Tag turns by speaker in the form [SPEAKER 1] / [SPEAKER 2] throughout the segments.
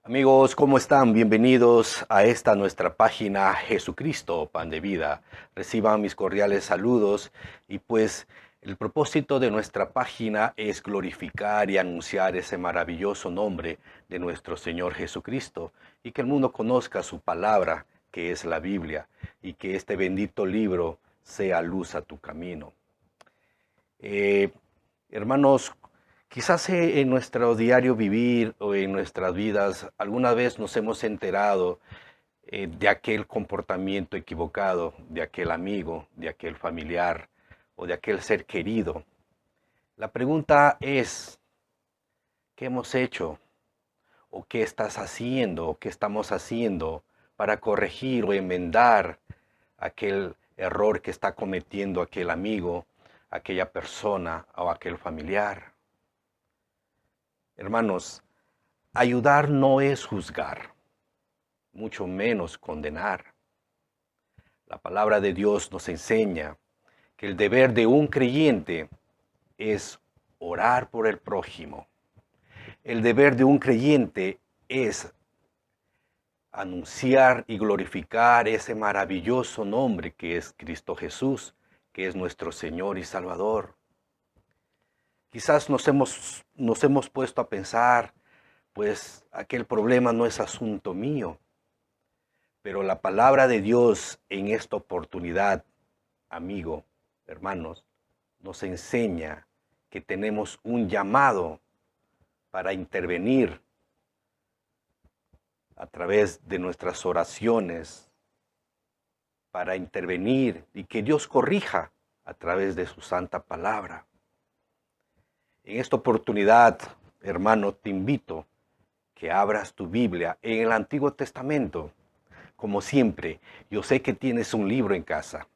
[SPEAKER 1] Amigos, ¿cómo están? Bienvenidos a esta nuestra página Jesucristo, Pan de Vida. Reciban mis cordiales saludos y pues el propósito de nuestra página es glorificar y anunciar ese maravilloso nombre de nuestro Señor Jesucristo y que el mundo conozca su palabra, que es la Biblia, y que este bendito libro sea luz a tu camino. Eh, Hermanos, quizás en nuestro diario vivir o en nuestras vidas alguna vez nos hemos enterado de aquel comportamiento equivocado, de aquel amigo, de aquel familiar o de aquel ser querido. La pregunta es, ¿qué hemos hecho? ¿O qué estás haciendo? ¿O qué estamos haciendo para corregir o enmendar aquel error que está cometiendo aquel amigo, aquella persona o aquel familiar? Hermanos, ayudar no es juzgar, mucho menos condenar. La palabra de Dios nos enseña que el deber de un creyente es orar por el prójimo. El deber de un creyente es anunciar y glorificar ese maravilloso nombre que es Cristo Jesús, que es nuestro Señor y Salvador. Quizás nos hemos puesto a pensar, pues aquel problema no es asunto mío. Pero la palabra de Dios en esta oportunidad, amigo, hermanos, nos enseña que tenemos un llamado para intervenir a través de nuestras oraciones, para intervenir y que Dios corrija a través de su santa palabra. En esta oportunidad, hermano, te invito que abras tu Biblia en el Antiguo Testamento. Como siempre, yo sé que tienes un libro en casa.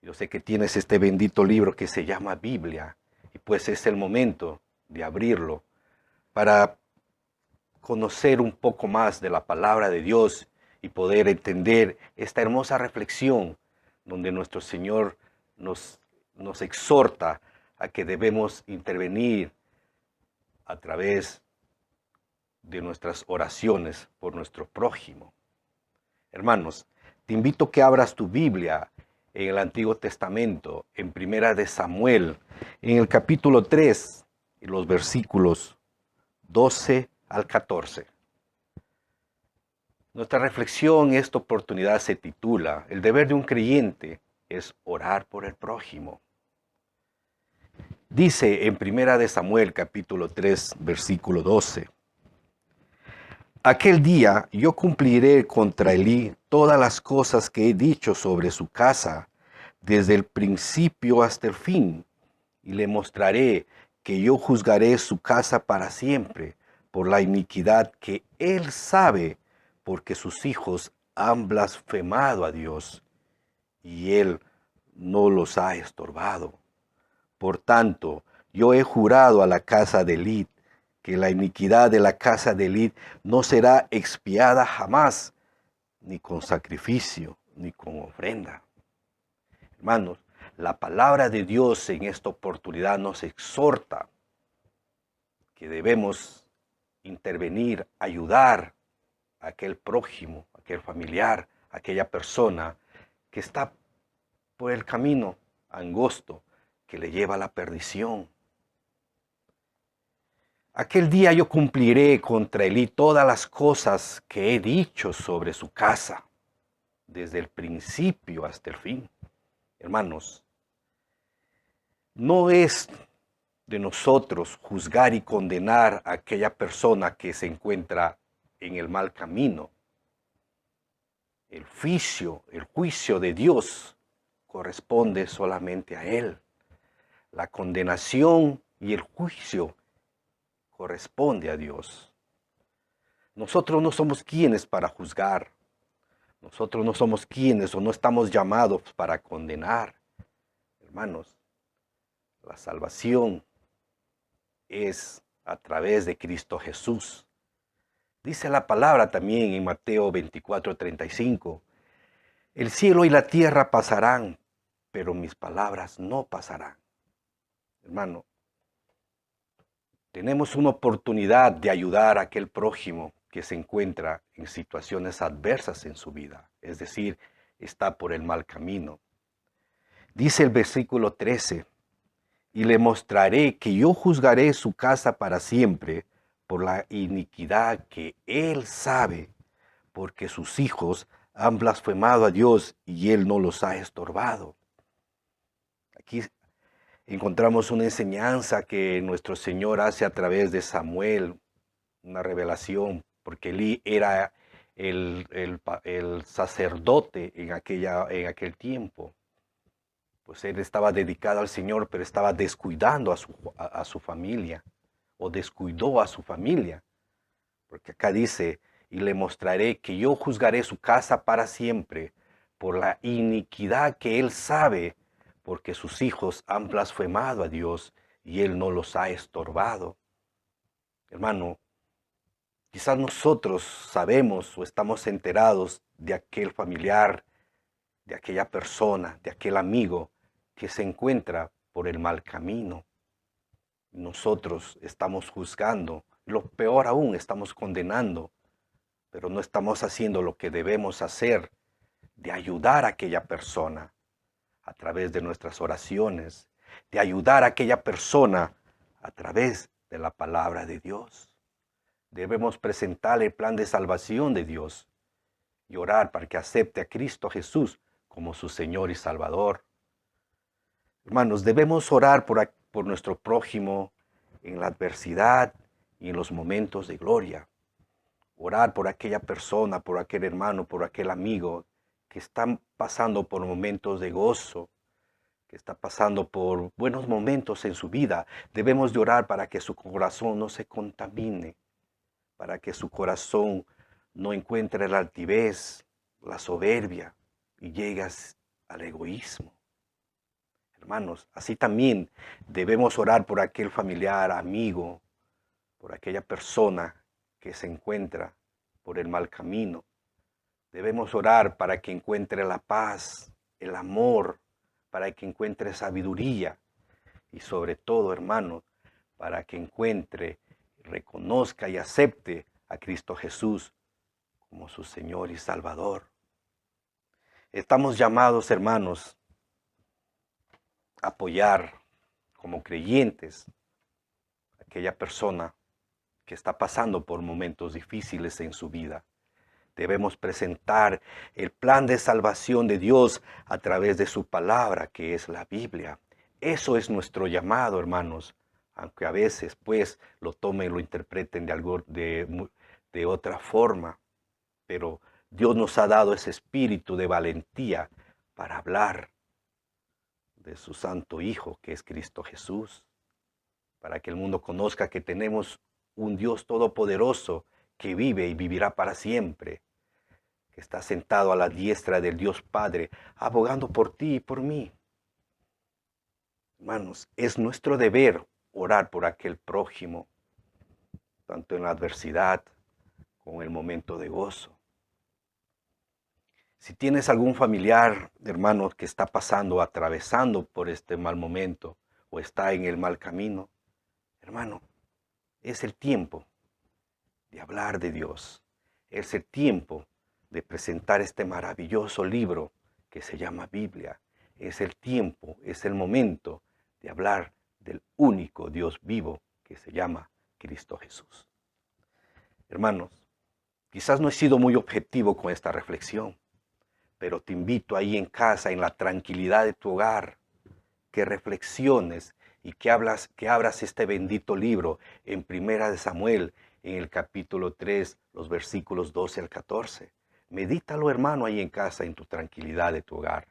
[SPEAKER 1] Yo sé que tienes este bendito libro que se llama Biblia y pues es el momento de abrirlo para conocer un poco más de la palabra de Dios y poder entender esta hermosa reflexión donde nuestro Señor nos exhorta a que debemos intervenir a través de nuestras oraciones por nuestro prójimo. Hermanos, te invito a que abras tu Biblia en el Antiguo Testamento, en Primera de Samuel, en el capítulo 3, en los versículos 12 al 14. Nuestra reflexión en esta oportunidad se titula: El deber de un creyente es orar por el prójimo. Dice en Primera de Samuel, capítulo 3, versículo 12. Aquel día yo cumpliré contra Elí todas las cosas que he dicho sobre su casa, desde el principio hasta el fin, y le mostraré que yo juzgaré su casa para siempre por la iniquidad que él sabe, porque sus hijos han blasfemado a Dios, y él no los ha estorbado. Por tanto, yo he jurado a la casa de Elí que la iniquidad de la casa de Elí no será expiada jamás, ni con sacrificio, ni con ofrenda. Hermanos, la palabra de Dios en esta oportunidad nos exhorta que debemos intervenir, ayudar a aquel prójimo, a aquel familiar, a aquella persona que está por el camino angosto que le lleva a la perdición. Aquel día yo cumpliré contra Elí todas las cosas que he dicho sobre su casa, desde el principio hasta el fin. Hermanos, no es de nosotros juzgar y condenar a aquella persona que se encuentra en el mal camino. El juicio de Dios corresponde solamente a Él. La condenación y el juicio corresponde a Dios. Nosotros no somos quienes para juzgar. Nosotros no somos quienes o no estamos llamados para condenar. Hermanos, la salvación es a través de Cristo Jesús. Dice la palabra también en Mateo 24:35. El cielo y la tierra pasarán, pero mis palabras no pasarán. Hermano, tenemos una oportunidad de ayudar a aquel prójimo. que se encuentra en situaciones adversas en su vida, es decir, está por el mal camino. Dice el versículo 13, y le mostraré que yo juzgaré su casa para siempre por la iniquidad que él sabe, porque sus hijos han blasfemado a Dios y él no los ha estorbado. Aquí encontramos una enseñanza que nuestro Señor hace a través de Samuel, una revelación, porque Elí era el sacerdote en aquel tiempo. Pues él estaba dedicado al Señor, pero estaba descuidando a su familia, o descuidó a su familia. Porque acá dice, y le mostraré que yo juzgaré su casa para siempre por la iniquidad que él sabe, porque sus hijos han blasfemado a Dios y él no los ha estorbado. Hermano, quizás nosotros sabemos o estamos enterados de aquel familiar, de aquella persona, de aquel amigo que se encuentra por el mal camino. Nosotros estamos juzgando, lo peor aún, estamos condenando, pero no estamos haciendo lo que debemos hacer, de ayudar a aquella persona a través de nuestras oraciones, de ayudar a aquella persona a través de la palabra de Dios. Debemos presentar el plan de salvación de Dios y orar para que acepte a Cristo Jesús como su Señor y Salvador. Hermanos, debemos orar por nuestro prójimo en la adversidad y en los momentos de gloria. Orar por aquella persona, por aquel hermano, por aquel amigo que están pasando por momentos de gozo, que está pasando por buenos momentos en su vida. Debemos de orar para que su corazón no se contamine, para que su corazón no encuentre la altivez, la soberbia y llegue al egoísmo. Hermanos, así también debemos orar por aquel familiar, amigo, por aquella persona que se encuentra por el mal camino. Debemos orar para que encuentre la paz, el amor, para que encuentre sabiduría y sobre todo, hermanos, para que encuentre, reconozca y acepte a Cristo Jesús como su Señor y Salvador. Estamos llamados, hermanos, a apoyar como creyentes a aquella persona que está pasando por momentos difíciles en su vida. Debemos presentar el plan de salvación de Dios a través de su palabra, que es la Biblia. Eso es nuestro llamado, hermanos, aunque a veces pues lo tomen y lo interpreten de otra forma. Pero Dios nos ha dado ese espíritu de valentía para hablar de su Santo Hijo, que es Cristo Jesús, para que el mundo conozca que tenemos un Dios todopoderoso que vive y vivirá para siempre, que está sentado a la diestra del Dios Padre, abogando por ti y por mí. Hermanos, es nuestro deber orar por aquel prójimo, tanto en la adversidad como en el momento de gozo. Si tienes algún familiar, hermano, que está pasando, atravesando por este mal momento o está en el mal camino, hermano, es el tiempo de hablar de Dios. Es el tiempo de presentar este maravilloso libro que se llama Biblia. Es el tiempo, es el momento de hablar del único Dios vivo que se llama Cristo Jesús. Hermanos, quizás no he sido muy objetivo con esta reflexión, pero te invito ahí en casa, en la tranquilidad de tu hogar, que reflexiones y que abras este bendito libro en Primera de Samuel, en el capítulo 3, los versículos 12 al 14. Medítalo, hermano, ahí en casa, en tu tranquilidad de tu hogar,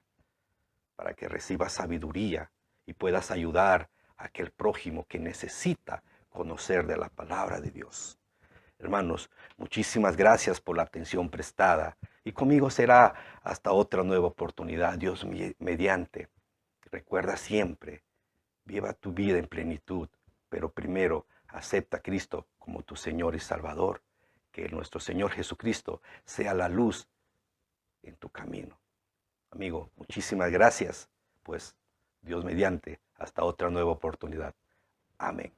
[SPEAKER 1] para que recibas sabiduría y puedas ayudar a aquel prójimo que necesita conocer de la palabra de Dios. Hermanos, muchísimas gracias por la atención prestada y conmigo será hasta otra nueva oportunidad, Dios mediante. Recuerda siempre, viva tu vida en plenitud, pero primero acepta a Cristo como tu Señor y Salvador. Que nuestro Señor Jesucristo sea la luz en tu camino. Amigo, muchísimas gracias, pues Dios mediante, hasta otra nueva oportunidad. Amén.